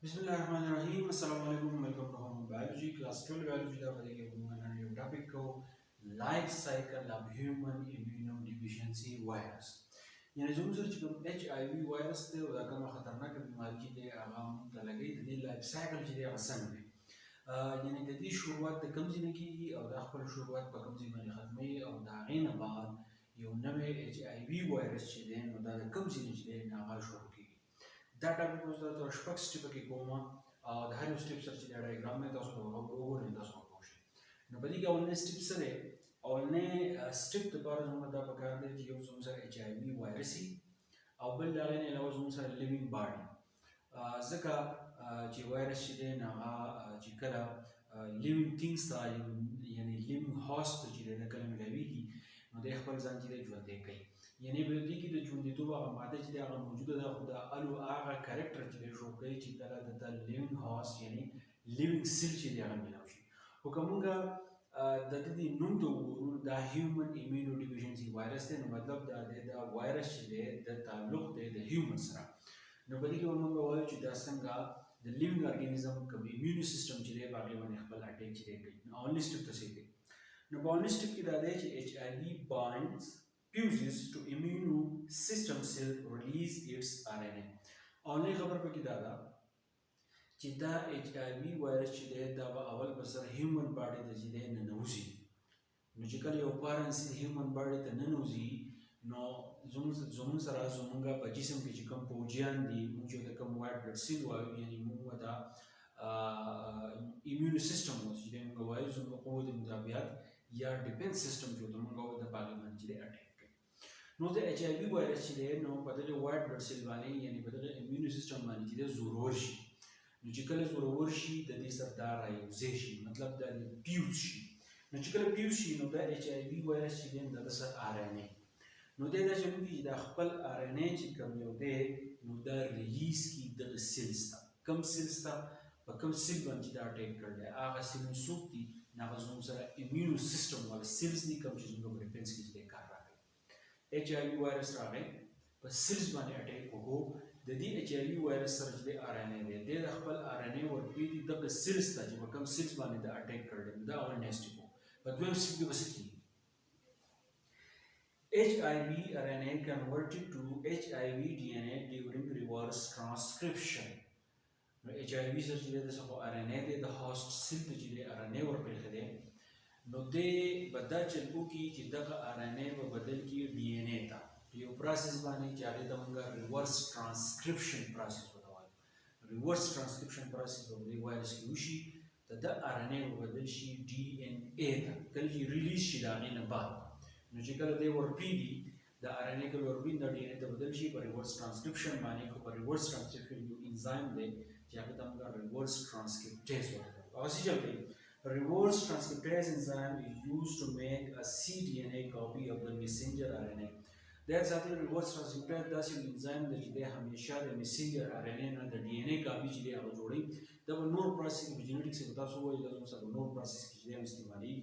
Bismillahirrahmanirrahim. Assalamualaikum. Welcome to Home Biology, Class 12 Biology. Da padike new topic ko life cycle of human immunodeficiency virus. यानी जो मुझे chicken HIV virus थे उदा कम खतरनाक बीमारी थे आगाम तलगे तदी life cycle चीज़े आसान है यानी तदी शुरुआत कम जिने की और दाखिल शुरुआत कम जिने खत्मे और दागीन बाद यो नवे HIV virus चीज़े नोदा कम जिने चीज़े नागाल शुरू की دا ټاپک اوس دا شپږ سټیپ کې کوم او د هر سټیپ سره چې دا ډایګرام مې تاسو ته وګورئ تاسو پوه شئ نو په دې کې اولنې سټیپ سره اولنې سټیپ د لپاره زموږ دا پکار دی چې یو زموږ سره HIV وایرسي او بل دا غي نه علاوه زموږ سره لیوینګ باډي ځکه چې وایرس چې دی نه هغه چې کله لیوینګ ثینګز ته یعنی لیوینګ هاست چې دی کله ملاویږي نو د خپل ځان چې ژوندی کوي یعنی په دې کې د ژوندیتوب هغه ماده چې هغه موجوده ده خو د الو هغه کریکټر چې شو کوي چې کله د لیوینګ هاست یعنی لیوینګ سیل چې هغه ملاوي شي خو کومه د دې نوم ته وګورو دا هیومن ایمونوډیفیشنسي وایرس دی نو مطلب دا وایرس چې دی د تعلق دی د هیومن سره نو په دې کې موږ وایو چې دا څنګه د لیوینګ ارګانیزم کوم ایمیون سیستم چې دی باندې باندې خپل اٹیک چې دی کوي نو اونلی سټیپ ته کوي نو باندې سټیپ کې دا دی چې HIV binds fuses to immune system cell release its RNA اونلی خبر پکې دا ده چې دا HIV وایرس چې دی دا اول په سر هیومن باډي ته چې دی ننوځي نو چې کله یو پارنس هیومن باډي ته ننوځي نو زموږ سره زموږ په جسم کې چې کوم پوجیان دي موږ ته کوم وایټ بلډ سیل وایو یعنی موږ دا immune system چې موږ وایو زموږ قوت مدافعت یا ډیفنس سیستم چې موږ وایو د پارلیمنت چې اٹیک کوي نو د HIV وایرس چې نو په دغه وایټ بلډ سیل باندې یعنی په دغه immune system باندې چې زورور شي نو چې کله زورور شي د دې سره دا رايوځي شي مطلب دا پیوز شي نو چې کله پیوز شي نو دا HIV وایرس چې د سره RNA نو دا چې موږ د خپل RNA چې کوم یو دی نو دا ریلیز کی د سیلز ته کوم سیلز ته په کوم سیل باندې دا اٹیک کړل هغه سیل سوق دي هغه زموږ سره ایمیون سیستم ولا سیلز دي کوم چې زموږ په ډیفنس کې د کار راکړي HIV وایرس راغی په سیلز باندې اٹیک وکړو د دې HIV وایرس سره چې RNA دی د خپل RNA ورپی دي د سیلز ته چې کوم سیلز باندې دا اٹیک کړل دا اول نیکسټ کو په دویم سټیپ کې بس کی HIV RNA converted to HIV DNA during reverse transcription. نو HIV سره چې د څه RNA د host cell ته چې RNA ورپېښه دی نو د بدل چلو کې چې دغه RNA په بدل کې DNA ته یو پروسس باندې چې هغه د موږ reverse transcription process وایي reverse transcription process د وایرس کې وشي د RNA په بدل شي DNA ته کله چې ریلیز شي دا نه بعد نو چې کله دی ورپیږي د RNA کله ورپین د DNA ته بدل شي په ریورس ټرانسکرپشن باندې خو په ریورس ټرانسکرپشن یو انزایم دی چې هغه ته موږ ریورس ټرانسکرپټیز وایو او څه چلته reverse transcriptase enzyme is used to make a cDNA copy of the messenger RNA دا ذاتي reverse transcriptase دا چې انزایم دی چې همیشه د messenger RNA نه د DNA کاپی چې هغه جوړي دا نور پروسس کې جینیټکس کې تاسو وایي دا څه نور پروسس کې چې استعمالي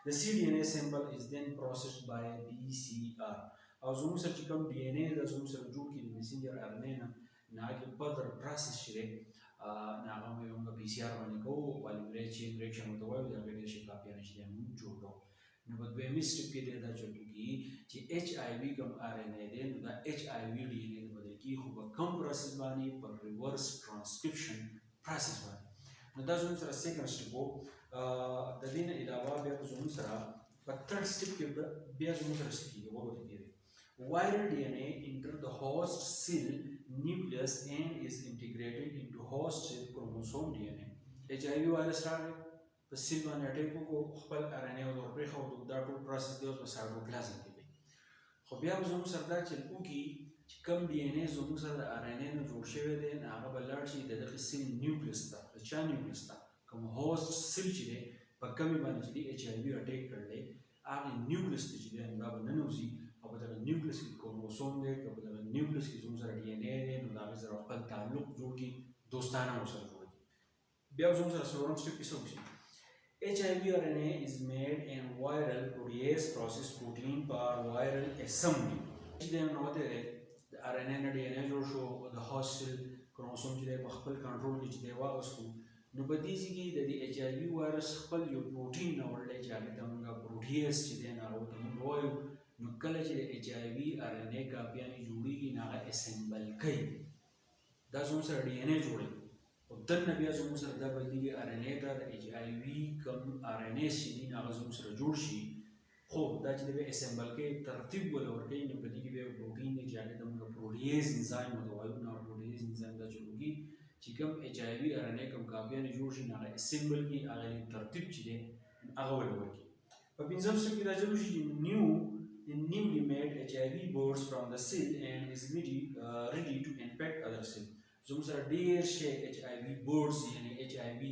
the cDNA sample is then processed by PCR او زموږ سره چې کوم DNA د زموږ سره جوړ کړي messenger RNA نه هغه further process شي نه هغه موږ PCR باندې کوو polymerase chain reaction ته وایو دا به شي کاپی نه شي موږ جوړو نو په دویمه سټیپ کې دا چلوږي چې HIV کوم RNA دی نو دا HIV DNA د بدل کی خو په کوم پروسس باندې په ریورس ټرانسکرپشن پروسس باندې نو دا زموږ سره سیکنډ سټیپ وو د دې نه علاوه بیا زموږ سره په تھرډ سټیپ کې بیا زموږ سره څه کیږي وګورئ کېږي viral DNA enter the host cell nucleus and is integrated into host cell chromosome DNA HIV virus راغی په سیل باندې اٹیک وکړو خپل RNA او ورپېښه او دا ټول پروسس دی اوس په سایټوپلازم کې دی خو بیا زموږ سره دا چې وکړي چې کوم DNA زموږ سره د RNA نه جوړ شوی دی هغه به لاړ شي د دغه سیل نیوکلیس ته د چا نیوکلیس ته کوم هوست سیل چې دی په کومې باندې چې HIV اٹیک کړلی هغه نیوکلیس ته چې دی هغه به ننوځي او په دغه نیوکلیس کې کروموسوم دی او په دغه نیوکلیس کې زموږ سره DNA دی نو د هغې سره خپل تعلق جوړ کړي دوستانه ورسره جوړ کړي بیا زموږ سره څلورم سټیپ کې څه وشي HIV RNA is made in viral protease process protein per viral assembly. The RNA and DNA جوړ شو د host cell کروموسوم چې دی په خپل کنټرول کې چې دی واغستو نو په دې کې د ایچ آی وي وایرس خپل یو پروټین راوړلی چې هغې ته موږ پروټیز چې دی نو هغه ته موږ وایو نو کله چې د ایچ آی وي آر ان اے کاپیانې جوړېږي نو هغه اسمبل کوي دا زموږ سره ډي ان اے جوړوي خو دننه بیا زموږ سره دا بدلېږي آر ان اے ته د ایچ آی وي کوم آر ان اے چې دي نو هغه زموږ سره جوړ شي خو دا چې بیا اسمبل کوي ترتیب ولا ورکوي نو په دې کې بیا پروټین دی چې هغې ته موږ پروټیز انزایم ورته وایو نو پروټیز انزایم دا چې وکړي چې کوم ایچ آی وي آر ان اے کوم کاپیانې جوړ شي نو هغه اسمبل کړي هغه ترتیب چې دی هغه ولا ورکړي په پنځم سټپ کې دا چلو شي newly made HIV boards from the cell and is ready to infect other cells. زموږ سره ډېر شی HIV boards یعنی HIV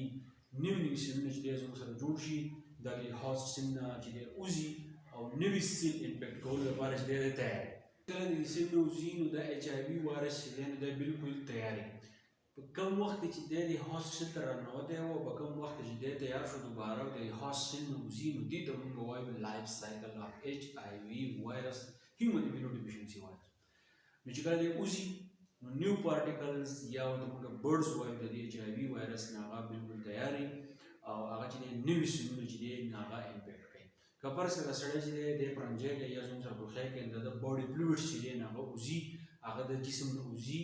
نوي سیلونه چې دی زموږ سره جوړ شي دا د هاست سیل نه چې دی وځي او نوي سیل انفیکټ کولو لپاره چې دی تیار کله د سیل نه وځي نو دا HIV وایرس چې دی نو دا بالکل تیار په کوم وخت کې چې دی د هاست سیل ته راننوتی او په کوم وخت کې چې دی تیار شو دوباره د هاست سیل نه وځي نو دې ته موږ وایو لایف سایکل اف HIV وایرس هیومن immunodeficiency وایرس نو چې کله دی وځي نو نیو پارټیکلز یا ورته موږ برډز وایو د دې HIV وایرس نه هغه بالکل تیاري او هغه چې نوي سیلونه چې دی نو هغه انفیکټ کوي که فرض کړه سړی چې دی د پرنجی کې یا زموږ سره پرخی کې د باډي فلویډز چې دی نو هغه وځي هغه د جسم نه وځي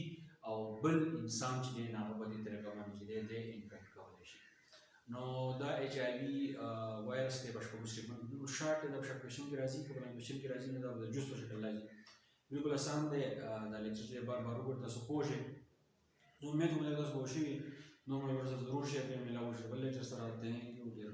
او بل انسان چې دی نو هغه په دې طریقه باندې چې دی انفیکټ کولی شي نو دا HIV وایرس دی په شپږو سټیپونو کې بالکل شارټ دی د شپږشن کې راځي که په لنګویجن کې راځي نو دا د جوس په شکل راځي بالکل آسان دی دا لیکچر چې بار بار وګورئ تاسو پوه شئ زه امید کوم چې تاسو پوه شوي نو ملګرو سره ضرور شیر کړئ ملاو شئ بل لیکچر سره تھینک یو ډېر